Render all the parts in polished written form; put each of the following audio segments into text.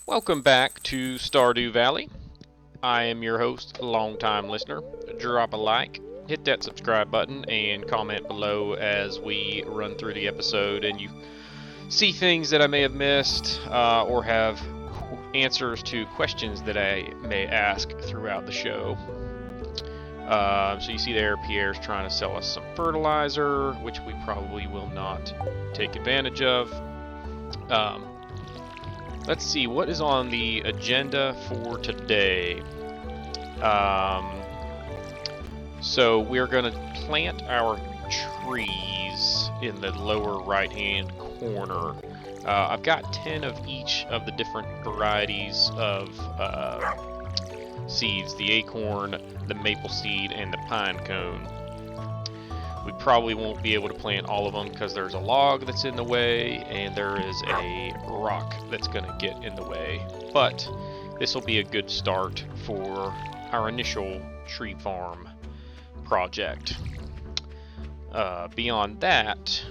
Welcome back to Stardew Valley. I am your host, long-time listener. Drop a like, hit that subscribe button, and comment below as we run through the episode and you see things that I may have missed or have answers to questions that I may ask throughout the show. So you see there, Pierre's trying to sell us some fertilizer, which we probably will not take advantage of. Let's see, what is on the agenda for today? So we're going to plant our trees in the lower right-hand corner. I've got 10 of each of the different varieties of seeds, the acorn, the maple seed, and the pine cone. We probably won't be able to plant all of them because there's a log that's in the way and there is a rock that's going to get in the way. But this will be a good start for our initial tree farm project. Beyond that,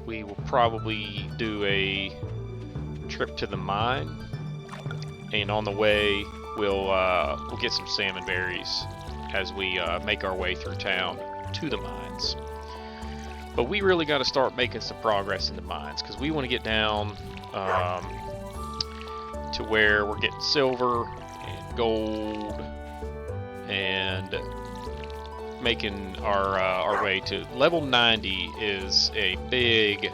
we will probably do a trip to the mine, and on the way we'll get some salmon berries as we make our way through town to the mines. But we really got to start making some progress in the mines because we want to get down to where we're getting silver and gold and making our way to level 90 is a big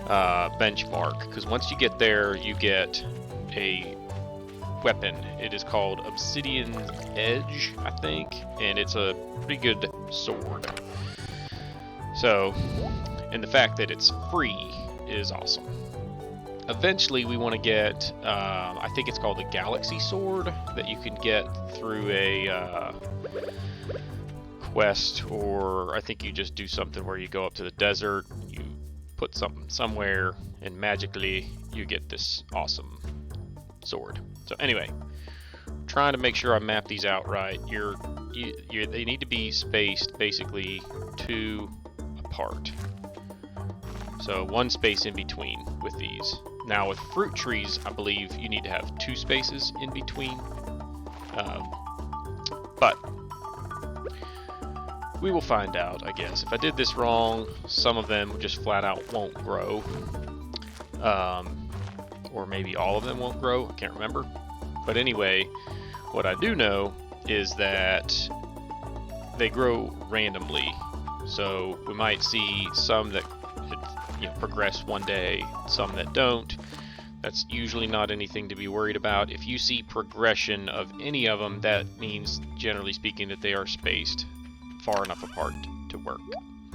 benchmark, because once you get there you get a weapon. It is called Obsidian Edge, I think, and it's a pretty good sword. So, and the fact that it's free is awesome. Eventually we want to get, I think it's called the Galaxy Sword, that you can get through a quest, or I think you just do something where you go up to the desert, you put something somewhere, and magically you get this awesome sword. So anyway, trying to make sure I map these out right. They need to be spaced basically 2 apart. So 1 space in between with these. Now with fruit trees, I believe you need to have 2 spaces in between. But we will find out, I guess. If I did this wrong, some of them just flat out won't grow. Or maybe all of them won't grow, I can't remember. But anyway, what I do know is that they grow randomly. So we might see some that progress one day, some that don't. That's usually not anything to be worried about. If you see progression of any of them, that means, generally speaking, that they are spaced far enough apart to work.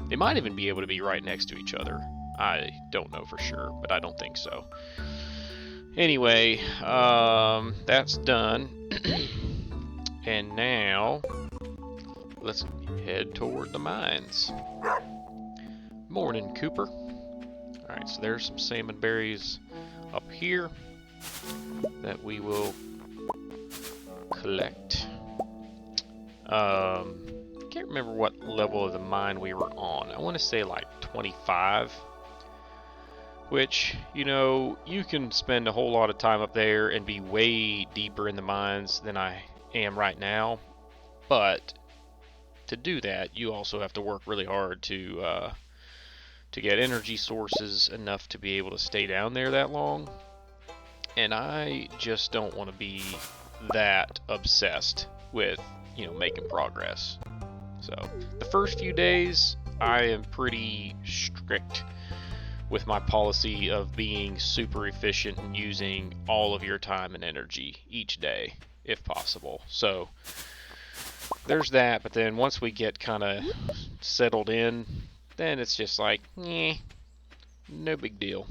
They might even be able to be right next to each other. I don't know for sure, but I don't think so. Anyway, that's done. And now, let's head toward the mines. Morning, Cooper. Alright, so there's some salmon berries up here that we will collect. Can't remember what level of the mine we were on. I want to say like 25. Which, you can spend a whole lot of time up there and be way deeper in the mines than I am right now. But to do that, you also have to work really hard to get energy sources enough to be able to stay down there that long. And I just don't want to be that obsessed with, making progress. So the first few days, I am pretty strict with my policy of being super efficient and using all of your time and energy each day, if possible. So there's that, but then once we get kind of settled in, then it's just like, no big deal.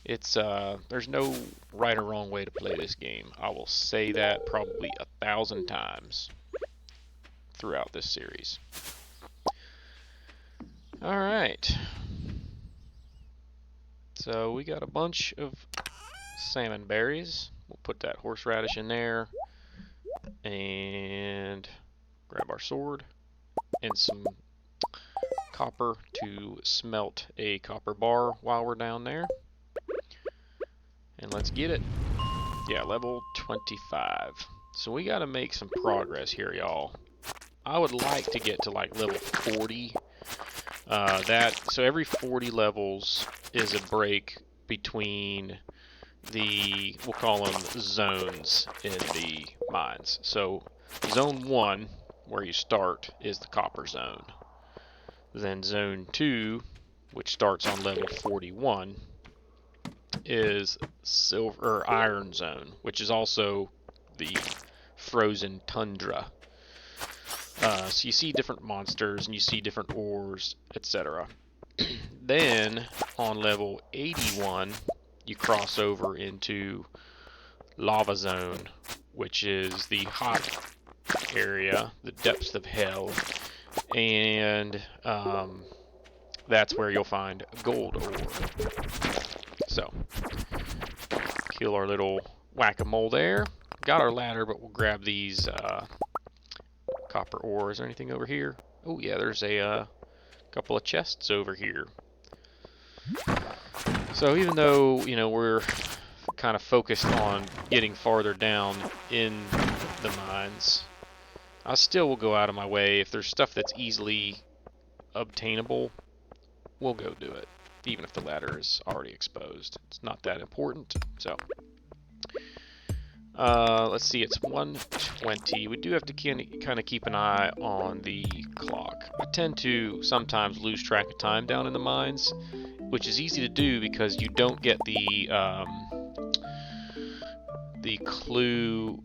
It's there's no right or wrong way to play this game. I will say that probably 1,000 times throughout this series. All right. So we got a bunch of salmon berries. We'll put that horseradish in there and grab our sword and some copper to smelt a copper bar while we're down there. And let's get it. Yeah, level 25. So we got to make some progress here, y'all. I would like to get to like level 40. So every 40 levels is a break between we'll call them zones in the mines. So zone 1, where you start, is the copper zone. Then zone 2, which starts on level 41, is silver or iron zone, which is also the frozen tundra. So you see different monsters and you see different ores, etc. Then on level 81, you cross over into lava zone, which is the hot area, the depths of hell, and that's where you'll find gold ore. So, kill our little whack-a-mole there. Got our ladder, but we'll grab these copper ore. Is there anything over here? Oh yeah, there's a couple of chests over here. So even though, you know, we're kind of focused on getting farther down in the mines, I still will go out of my way. If there's stuff that's easily obtainable, we'll go do it, even if the ladder is already exposed. It's not that important. So let's see, it's 1:20. We do have to kind of keep an eye on the clock. I tend to sometimes lose track of time down in the mines, which is easy to do because you don't get the clue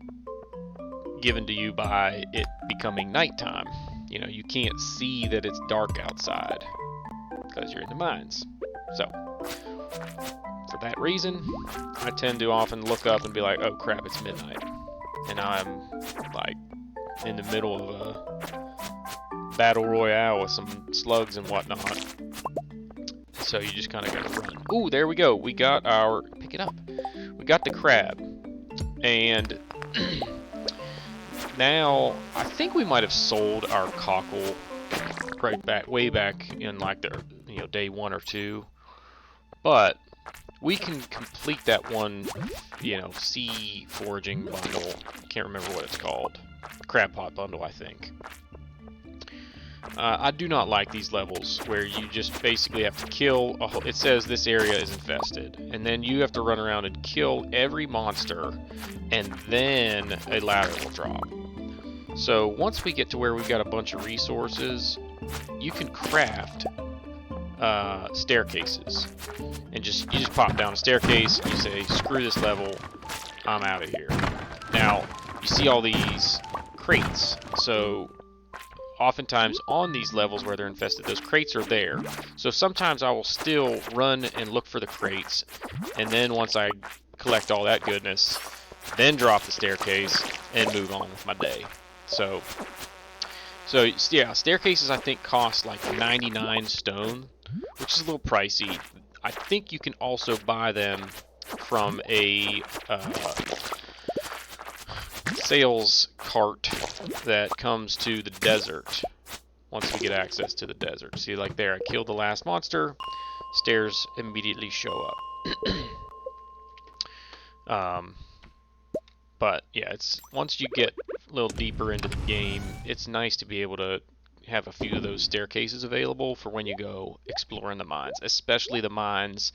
given to you by it becoming nighttime. You know, you can't see that it's dark outside because you're in the mines. So, for that reason, I tend to often look up and be like, oh crap, it's midnight. And I'm like in the middle of a battle royale with some slugs and whatnot. So you just kind of gotta run. Ooh, there we go. We got our, pick it up. We got the crab. And now, I think we might have sold our cockle way back in like the, you know, day 1 or 2. But we can complete that one, you know, sea foraging bundle. Can't remember what it's called. Crab pot bundle, I think. I do not like these levels where you just basically have to kill a whole, it says this area is infested, and then you have to run around and kill every monster, and then a ladder will drop. So once we get to where we've got a bunch of resources, you can craft staircases, and you just pop down a staircase and you say, screw this level, I'm out of here. Now you see all these crates, so oftentimes on these levels where they're infested, those crates are there. So sometimes I will still run and look for the crates, and then once I collect all that goodness, then drop the staircase and move on with my day. So yeah, staircases I think cost like 99 stone, which is a little pricey. I think you can also buy them from a sales cart that comes to the desert once we get access to the desert. See, like there, I killed the last monster, stairs immediately show up. But yeah, it's once you get a little deeper into the game, it's nice to be able to have a few of those staircases available for when you go exploring the mines, especially the mines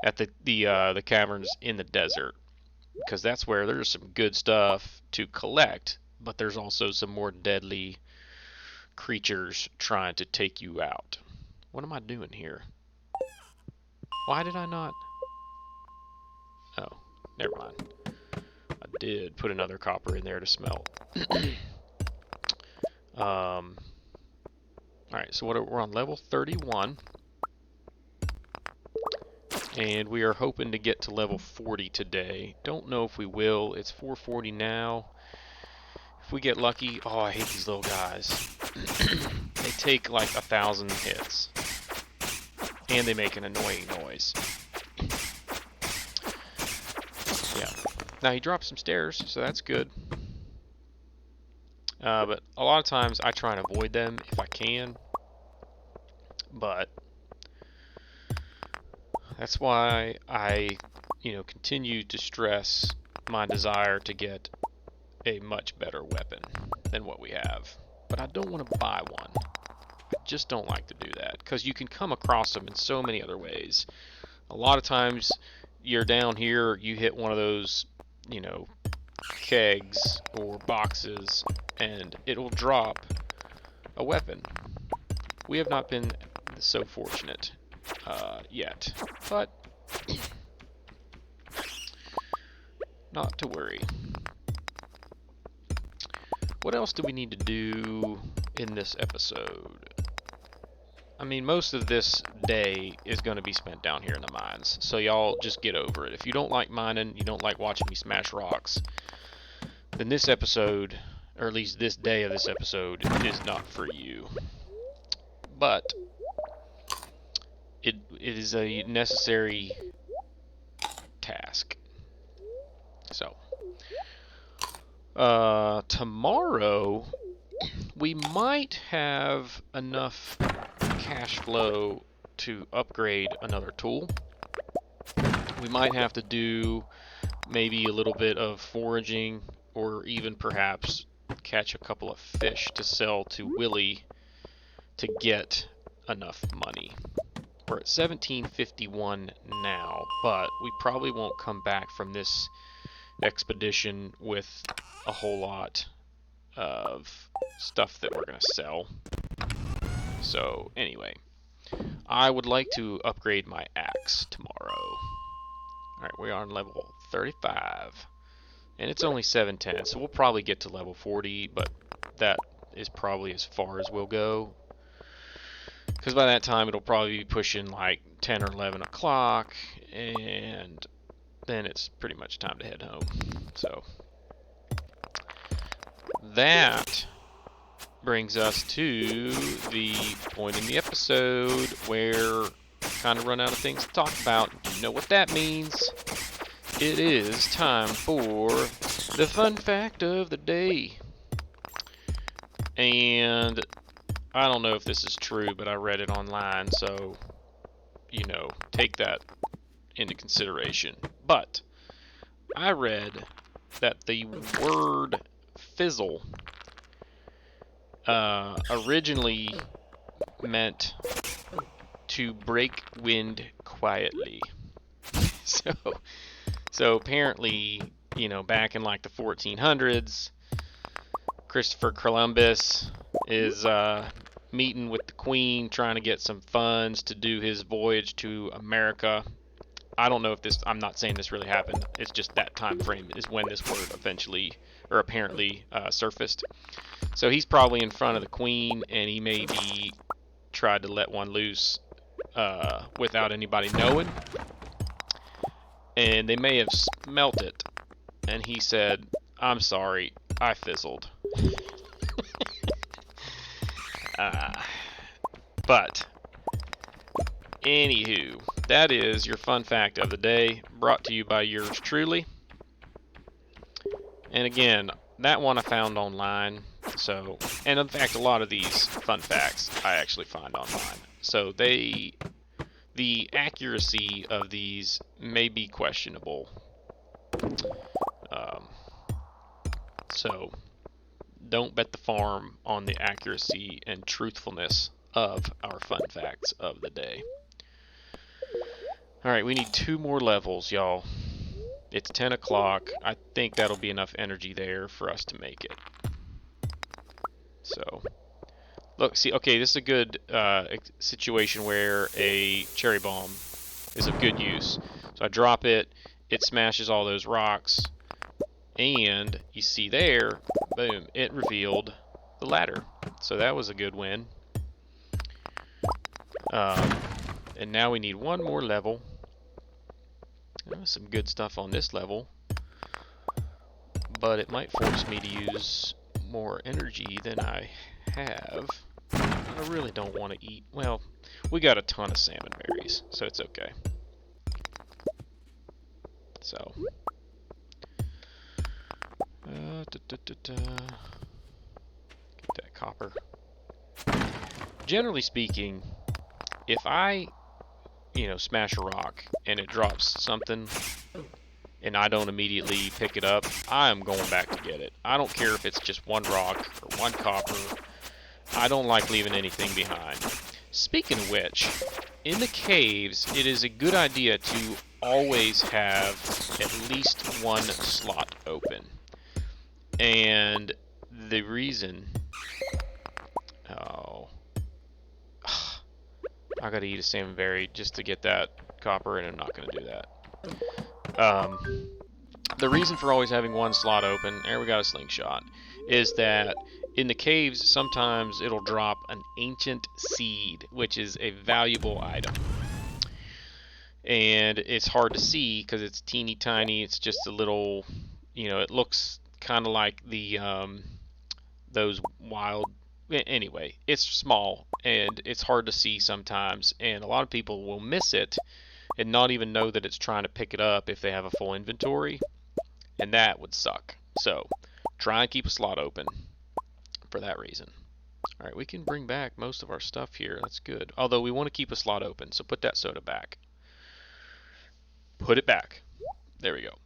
at the caverns in the desert, because that's where there's some good stuff to collect, but there's also some more deadly creatures trying to take you out. What am I doing here? Why did I not? Oh, never mind. I did put another copper in there to smelt. Alright, so we're on level 31. And we are hoping to get to level 40 today. Don't know if we will. It's 440 now. If we get lucky... Oh, I hate these little guys. They take like 1,000 hits. And they make an annoying noise. Yeah. Now he dropped some stairs, so that's good. But a lot of times I try and avoid them if I can. But that's why I continue to stress my desire to get a much better weapon than what we have. But I don't want to buy one. I just don't like to do that, because you can come across them in so many other ways. A lot of times you're down here, you hit one of those, kegs or boxes, and it'll drop a weapon. We have not been so fortunate yet, but not to worry. What else do we need to do in this episode? I mean, most of this day is going to be spent down here in the mines, so y'all just get over it. If you don't like mining, you don't like watching me smash rocks, then this episode, or at least this day of this episode, is not for you. But it is a necessary task. So, tomorrow we might have enough cash flow to upgrade another tool. We might have to do maybe a little bit of foraging, or even perhaps catch a couple of fish to sell to Willie to get enough money. We're at 1751 now, but we probably won't come back from this expedition with a whole lot of stuff that we're going to sell. So anyway, I would like to upgrade my axe tomorrow. Alright, we are on level 35, and it's only 710, so we'll probably get to level 40, but that is probably as far as we'll go, because by that time it'll probably be pushing like 10 or 11 o'clock, and then it's pretty much time to head home. So that brings us to the point in the episode where we kind of run out of things to talk about. You know what that means. It is time for the fun fact of the day. And I don't know if this is true, but I read it online, so, take that into consideration. But I read that the word fizzle originally meant to break wind quietly. So apparently, back in like the 1400s, Christopher Columbus is meeting with the Queen, trying to get some funds to do his voyage to America. I don't know if this, I'm not saying this really happened, it's just that time frame is when this word eventually, or apparently, surfaced. So he's probably in front of the Queen, and he maybe tried to let one loose without anybody knowing. And they may have smelt it, and he said, "I'm sorry, I fizzled." But anywho, that is your fun fact of the day, brought to you by yours truly. And again, that one I found online. So, and in fact, a lot of these fun facts I actually find online. So the accuracy of these may be questionable. So don't bet the farm on the accuracy and truthfulness of our fun facts of the day. Alright, we need 2 more levels, y'all. It's 10 o'clock. I think that'll be enough energy there for us to make it. So, look, see, okay, this is a good situation where a cherry bomb is of good use. So I drop it, it smashes all those rocks, and you see there, boom, it revealed the ladder. So that was a good win. And now we need 1 more level. Some good stuff on this level, but it might force me to use more energy than I have. I really don't want to eat. Well, we got a ton of salmon berries, so it's okay. So, get that copper. Generally speaking, if I, smash a rock and it drops something, and I don't immediately pick it up, I am going back to get it. I don't care if it's just one rock or one copper. I don't like leaving anything behind. Speaking of which, in the caves, it is a good idea to always have at least one slot open. And the reason... Oh... I gotta eat a salmon berry just to get that copper, and I'm not gonna do that. The reason for always having one slot open, there we got a slingshot, is that in the caves, sometimes it'll drop an ancient seed, which is a valuable item. And it's hard to see because it's teeny tiny. It's just a little, it looks kind of like those wild. Anyway, it's small and it's hard to see sometimes, and a lot of people will miss it and not even know that it's trying to pick it up if they have a full inventory, and that would suck. So try and keep a slot open for that reason. Alright, we can bring back most of our stuff here. That's good. Although we want to keep a slot open, so put that soda back. Put it back. There we go.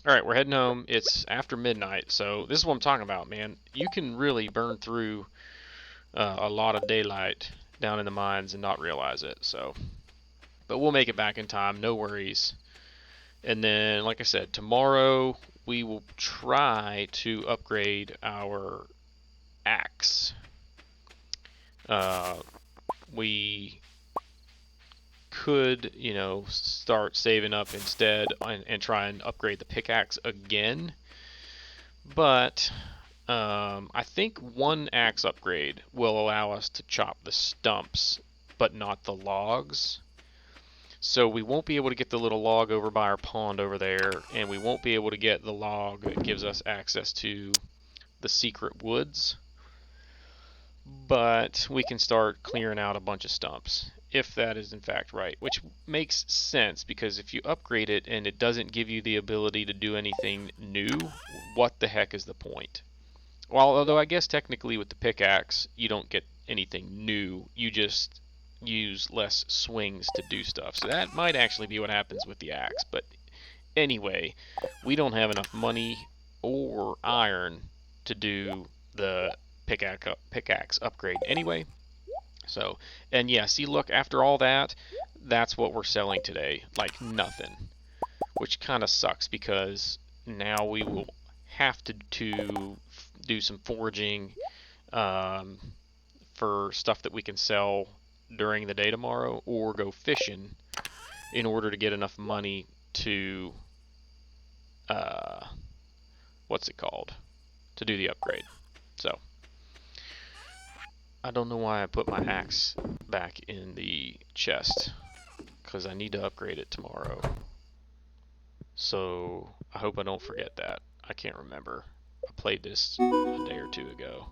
Alright, we're heading home. It's after midnight, so this is what I'm talking about, man. You can really burn through a lot of daylight down in the mines and not realize it, so. But we'll make it back in time, no worries. And then, like I said, tomorrow we will try to upgrade our axe. We could, start saving up instead and try and upgrade the pickaxe again. But I think one axe upgrade will allow us to chop the stumps, but not the logs. So we won't be able to get the little log over by our pond over there, and we won't be able to get the log that gives us access to the secret woods. But we can start clearing out a bunch of stumps, if that is in fact right, which makes sense, because if you upgrade it and it doesn't give you the ability to do anything new, what the heck is the point? Well, although I guess technically with the pickaxe you don't get anything new, you just use less swings to do stuff, so that might actually be what happens with the axe. But anyway, we don't have enough money or iron to do the pickaxe upgrade anyway. So, and yeah, see, look, after all that, that's what we're selling today, like nothing, which kind of sucks, because now we will have to do some foraging for stuff that we can sell during the day tomorrow, or go fishing in order to get enough money to what's it called, to do the upgrade. So I don't know why I put my axe back in the chest, because I need to upgrade it tomorrow. So I hope I don't forget that. I can't remember. I played this a day or two ago.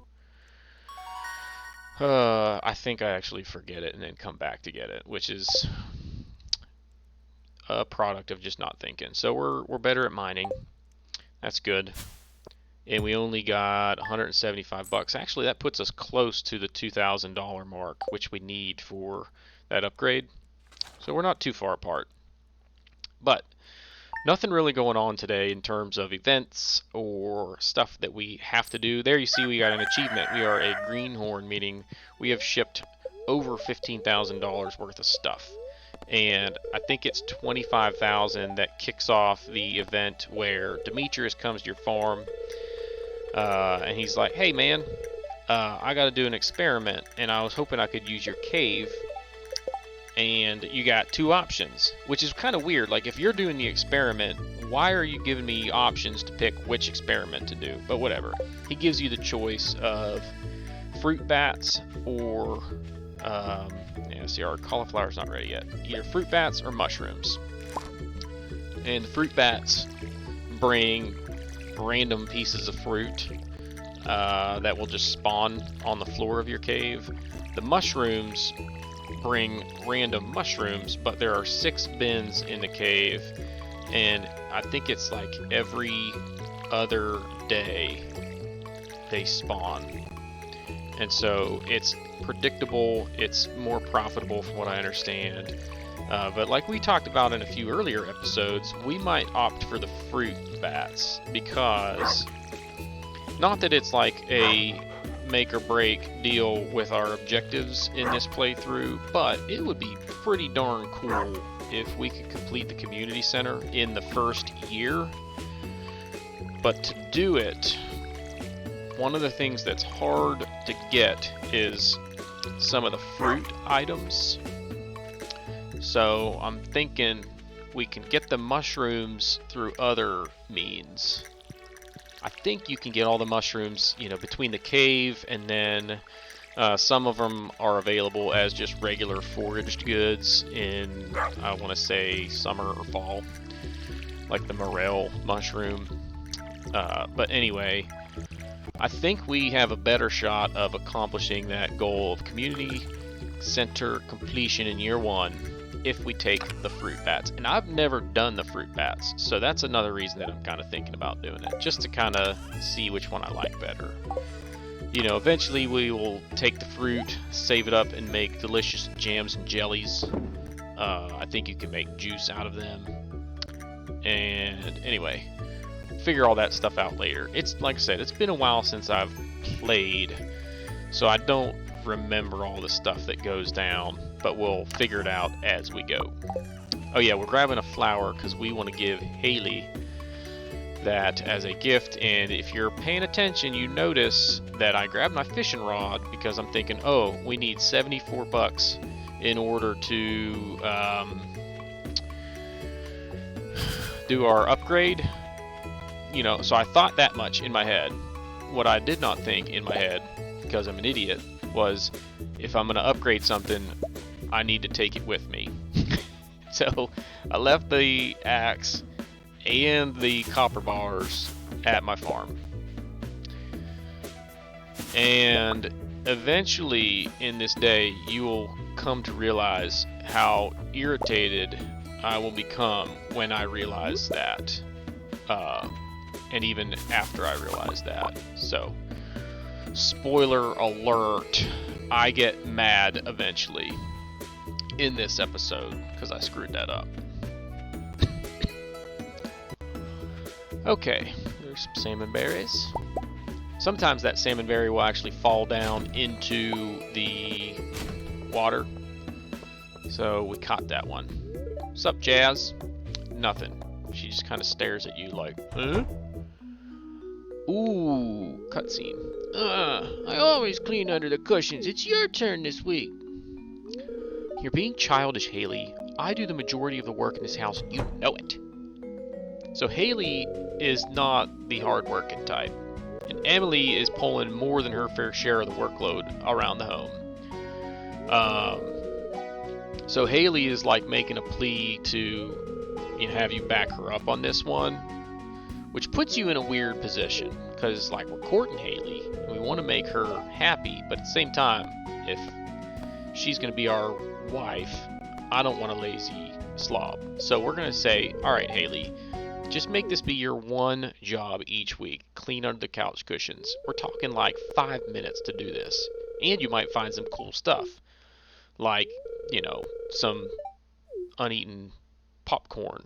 I think I actually forget it and then come back to get it, which is a product of just not thinking. So we're better at mining. That's good. And we only got 175 bucks. Actually, that puts us close to the $2,000 mark, which we need for that upgrade. So we're not too far apart. But nothing really going on today in terms of events or stuff that we have to do. There you see we got an achievement. We are a greenhorn, meaning we have shipped over $15,000 worth of stuff. And I think it's 25,000 that kicks off the event where Demetrius comes to your farm. And he's like, hey man, I gotta do an experiment, and I was hoping I could use your cave. And you got two options, which is kind of weird. Like, if you're doing the experiment, why are you giving me options to pick which experiment to do? But whatever. He gives you the choice of fruit bats or yeah, see, our cauliflower's not ready yet. Either fruit bats or mushrooms. And the fruit bats bring random pieces of fruit that will just spawn on the floor of your cave. The mushrooms bring random mushrooms, but there are 6 bins in the cave, and I think it's like every other day they spawn. And so it's predictable, it's more profitable from what I understand. But like we talked about in a few earlier episodes, we might opt for the fruit bats because, not that it's like a make or break deal with our objectives in this playthrough, but it would be pretty darn cool if we could complete the community center in the first year. But to do it, one of the things that's hard to get is some of the fruit items. So I'm thinking we can get the mushrooms through other means. I think you can get all the mushrooms, between the cave, and then some of them are available as just regular foraged goods in, I want to say, summer or fall, like the morel mushroom. But anyway, I think we have a better shot of accomplishing that goal of community center completion in year 1 if we take the fruit bats. And I've never done the fruit bats, so that's another reason that I'm kind of thinking about doing it, just to kind of see which one I like better. Eventually we will take the fruit, save it up, and make delicious jams and jellies. I think you can make juice out of them. And anyway, figure all that stuff out later. It's like I said, it's been a while since I've played, so I don't remember all the stuff that goes down, but we'll figure it out as we go. Oh yeah, we're grabbing a flower because we want to give Haley that as a gift, and if you're paying attention, you notice that I grabbed my fishing rod because I'm thinking, oh, we need 74 bucks in order to do our upgrade. So I thought that much in my head. What I did not think in my head, because I'm an idiot, was if I'm going to upgrade something, I need to take it with me. So I left the axe and the copper bars at my farm. And eventually in this day, you will come to realize how irritated I will become when I realize that. And even after I realize that. So, spoiler alert, I get mad eventually in this episode because I screwed that up. Okay, there's some salmon berries. Sometimes that salmon berry will actually fall down into the water. So we caught that one. What's up, Jazz? Nothing. She just kind of stares at you like, huh? Ooh, cutscene. I always clean under the cushions. It's your turn this week. You're being childish, Haley. I do the majority of the work in this house, and you know it. So Haley is not the hard-working type, and Emily is pulling more than her fair share of the workload around the home. So Haley is like making a plea to have you back her up on this one, which puts you in a weird position, because like we're courting Haley, and we want to make her happy, but at the same time, if she's going to be our wife, I don't want a lazy slob. So we're going to say, alright Haley, just make this be your one job each week. Clean under the couch cushions. We're talking like 5 minutes to do this. And you might find some cool stuff. Like, some uneaten popcorn.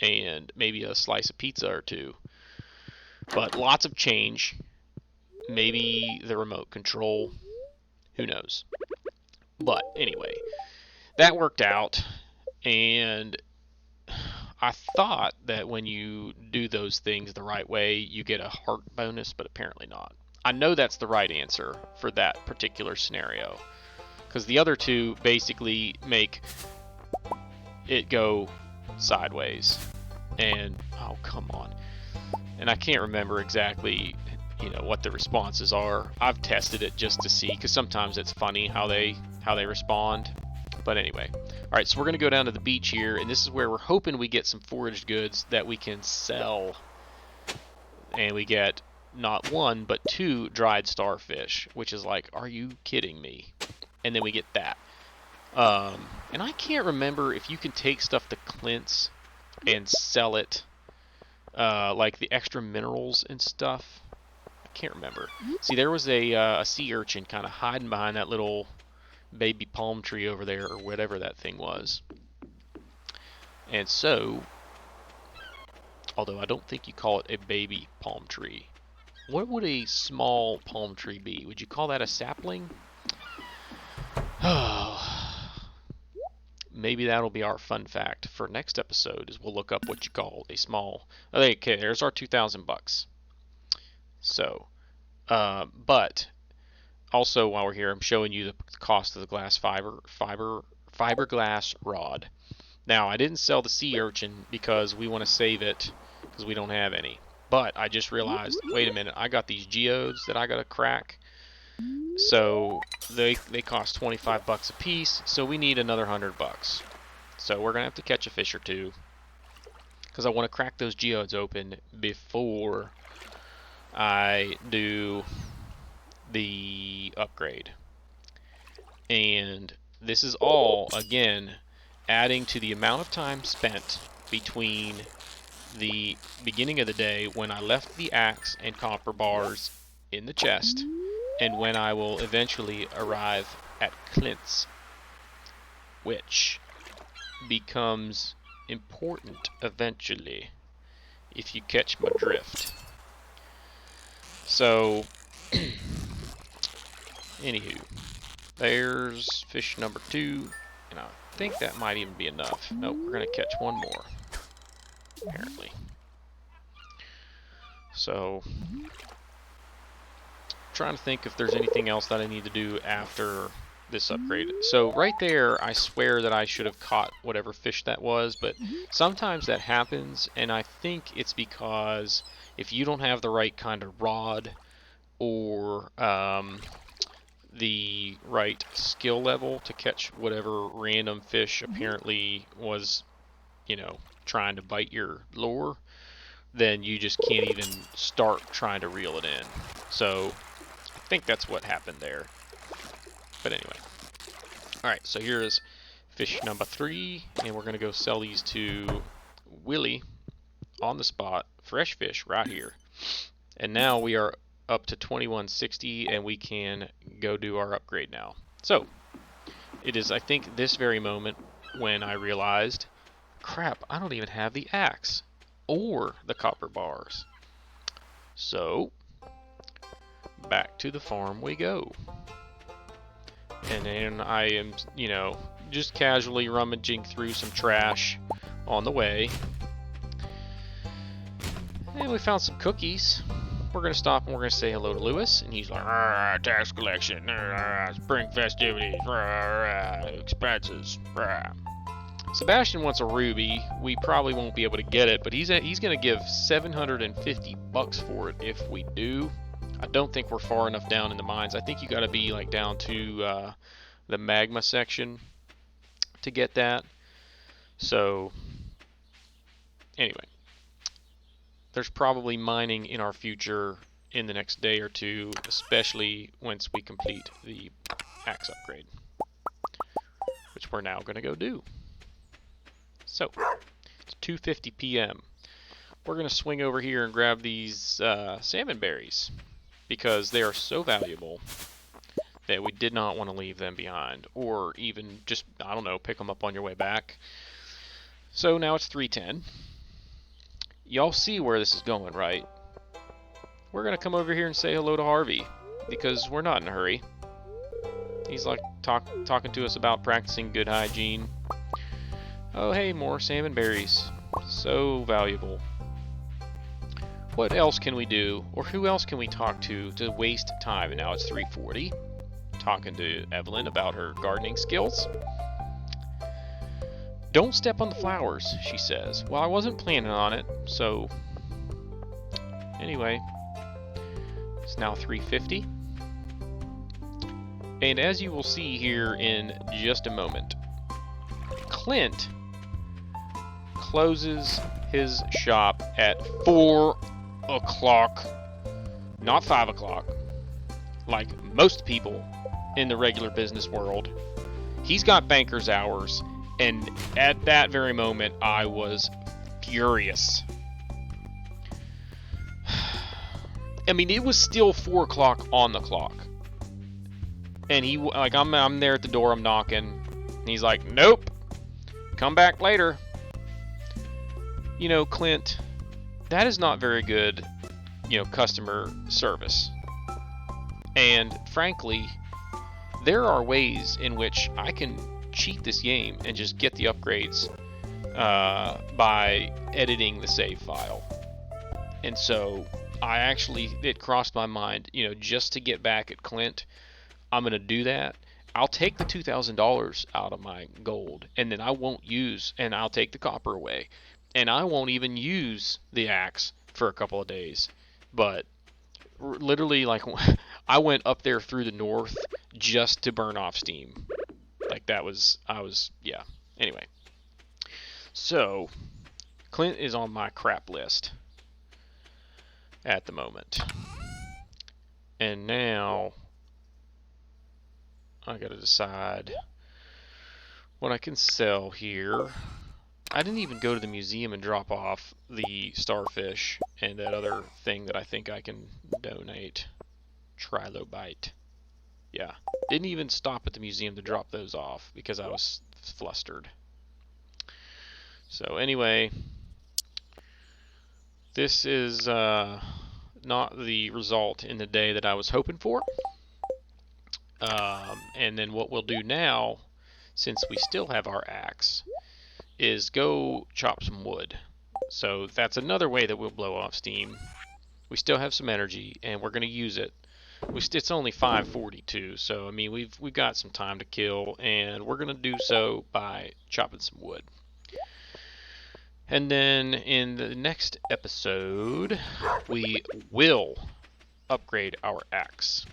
And maybe a slice of pizza or two. But lots of change. Maybe the remote control. Who knows? But anyway, that worked out. And I thought that when you do those things the right way, you get a heart bonus, but apparently not. I know that's the right answer for that particular scenario, because the other two basically make it go sideways. And, oh, come on. And I can't remember exactly, what the responses are. I've tested it just to see, because sometimes it's funny how they respond. But anyway, alright, so we're going to go down to the beach here, and this is where we're hoping we get some foraged goods that we can sell. And we get not one, but 2 dried starfish, which is like, are you kidding me? And then we get that. And I can't remember if you can take stuff to Clint's and sell it, like the extra minerals and stuff. I can't remember. See, there was a sea urchin kind of hiding behind that little baby palm tree over there, or whatever that thing was. And so, although I don't think you call it a baby palm tree, what would a small palm tree be? Would you call that a sapling? Oh, maybe that'll be our fun fact for next episode. Is we'll look up what you call a small. Okay, there's our $2,000. So, but also while we're here, I'm showing you the cost of the fiberglass rod. Now, I didn't sell the sea urchin because we want to save it because we don't have any. But I just realized, wait a minute, I got these geodes that I got to crack. So they cost 25 bucks a piece, so we need another 100 bucks. So we're going to have to catch a fish or two because I want to crack those geodes open before I do the upgrade. And this is all, again, adding to the amount of time spent between the beginning of the day when I left the axe and copper bars in the chest and when I will eventually arrive at Clint's, which becomes important eventually, if you catch my drift. So, anywho, there's fish number 2, and I think that might even be enough. Nope, we're going to catch one more, apparently. So, trying to think if there's anything else that I need to do after this upgrade. So right there, I swear that I should have caught whatever fish that was, but sometimes that happens, and I think it's because if you don't have the right kind of rod or the right skill level to catch whatever random fish apparently was, you know, trying to bite your lure, then you just can't even start trying to reel it in. So I think that's what happened there. But anyway. Alright, so here's fish number 3, and we're going to go sell these to Willie on the spot. Fresh fish right here. And now we are up to 2160, and we can go do our upgrade now. So, it is, I think, this very moment when I realized, crap, I don't even have the axe or the copper bars. So, back to the farm we go. And then I am, you know, just casually rummaging through some trash on the way. And we found some cookies. We're going to stop and we're going to say hello to Lewis. And he's like, tax collection, spring festivities, expenses. Sebastian wants a ruby. We probably won't be able to get it, but he's going to give 750 bucks for it if we do. I don't think we're far enough down in the mines. I think you got to be like down to the magma section to get that. So anyway, there's probably mining in our future in the next day or two, especially once we complete the axe upgrade, which we're now going to go do. So it's 2:50 p.m. We're going to swing over here and grab these salmon berries, because they are so valuable that we did not want to leave them behind, or even just, I don't know, pick them up on your way back. So now it's 3:10. Y'all see where this is going, right? We're going to come over here and say hello to Harvey, because we're not in a hurry. He's like talking to us about practicing good hygiene. Oh hey, more salmon berries. So valuable. What else can we do, or who else can we talk to waste time? And now it's 3:40. Talking to Evelyn about her gardening skills. Don't step on the flowers, she says. Well, I wasn't planning on it, so anyway, it's now 3:50. And as you will see here in just a moment, Clint closes his shop at 4 o'clock, not 5 o'clock, like most people in the regular business world. He's got banker's hours, and at that very moment, I was furious. I mean, it was still 4 o'clock on the clock, and he, like, I'm there at the door, I'm knocking, and he's like, nope, come back later. Clint, that is not very good, customer service. And frankly, there are ways in which I can cheat this game and just get the upgrades by editing the save file. And so it crossed my mind, just to get back at Clint, I'm going to do that. I'll take the $2,000 out of my gold, and then I'll take the copper away, and I won't even use the axe for a couple of days. But literally, like, I went up there through the north just to burn off steam. Like, yeah. Anyway, so Clint is on my crap list at the moment, and now I gotta decide what I can sell here. I didn't even go to the museum and drop off the starfish and that other thing that I think I can donate. Trilobite. Yeah. Didn't even stop at the museum to drop those off because I was flustered. So anyway, this is not the result in the day that I was hoping for. And then what we'll do now, since we still have our axe, is go chop some wood. So that's another way that we'll blow off steam. We still have some energy, and we're going to use it. It's only 5:42, so I mean we've got some time to kill, and we're going to do so by chopping some wood. And then in the next episode, we will upgrade our axe.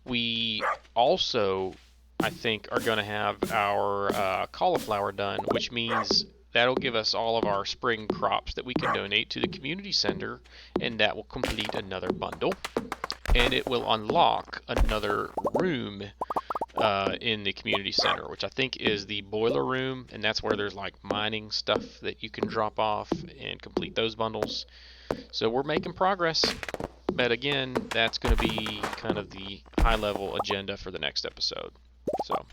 We also, I think, are going to have our cauliflower done, which means that'll give us all of our spring crops that we can donate to the community center, and that will complete another bundle. And it will unlock another room in the community center, which I think is the boiler room, and that's where there's like mining stuff that you can drop off and complete those bundles. So we're making progress. But again, that's going to be kind of the high-level agenda for the next episode. So,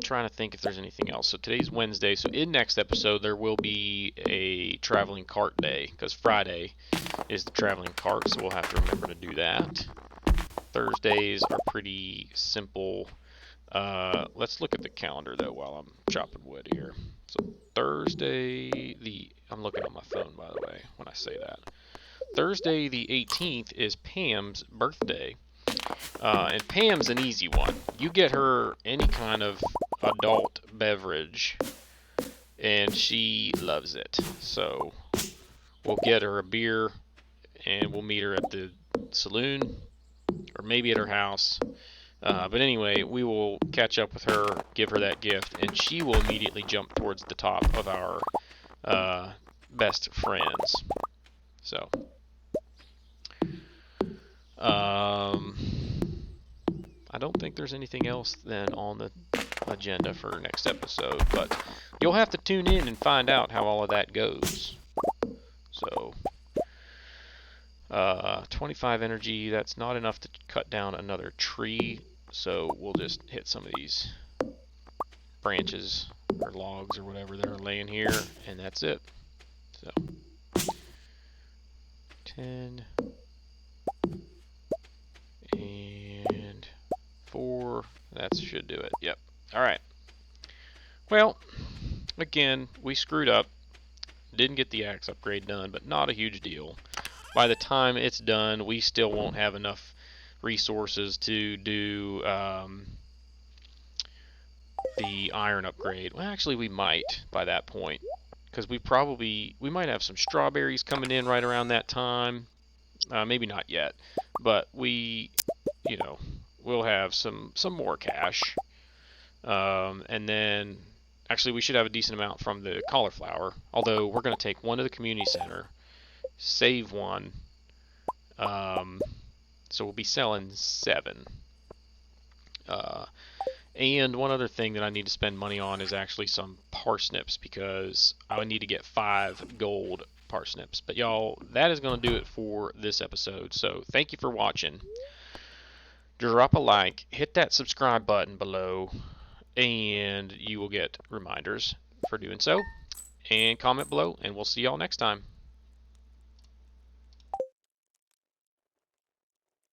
trying to think if there's anything else. So today's Wednesday. So in next episode, there will be a traveling cart day, because Friday is the traveling cart, so we'll have to remember to do that. Thursdays are pretty simple. Let's look at the calendar, though, while I'm chopping wood here. So Thursday, I'm looking on my phone, by the way, when I say that. Thursday the 18th is Pam's birthday. And Pam's an easy one. You get her any kind of adult beverage, and she loves it. So we'll get her a beer, and we'll meet her at the saloon, or maybe at her house. But anyway, we will catch up with her, give her that gift, and she will immediately jump towards the top of our best friends. So, I don't think there's anything else then on the agenda for next episode, but you'll have to tune in and find out how all of that goes. So, 25 energy, that's not enough to cut down another tree, so we'll just hit some of these branches or logs or whatever that are laying here, and that's it. So 10 and 4, that should do it. Yep. Alright. Well, again, we screwed up. Didn't get the axe upgrade done, but not a huge deal. By the time it's done, we still won't have enough resources to do the iron upgrade. Well, actually, we might by that point, because we might have some strawberries coming in right around that time. Maybe not yet, but we'll have some more cash, and then actually we should have a decent amount from the cauliflower. Although we're going to take one to the community center, save one. So we'll be selling 7. And one other thing that I need to spend money on is actually some parsnips, because I would need to get 5 gold parsnips. But y'all, that is going to do it for this episode. So thank you for watching. Drop a like, hit that subscribe button below, and you will get reminders for doing so. And comment below, and we'll see y'all next time.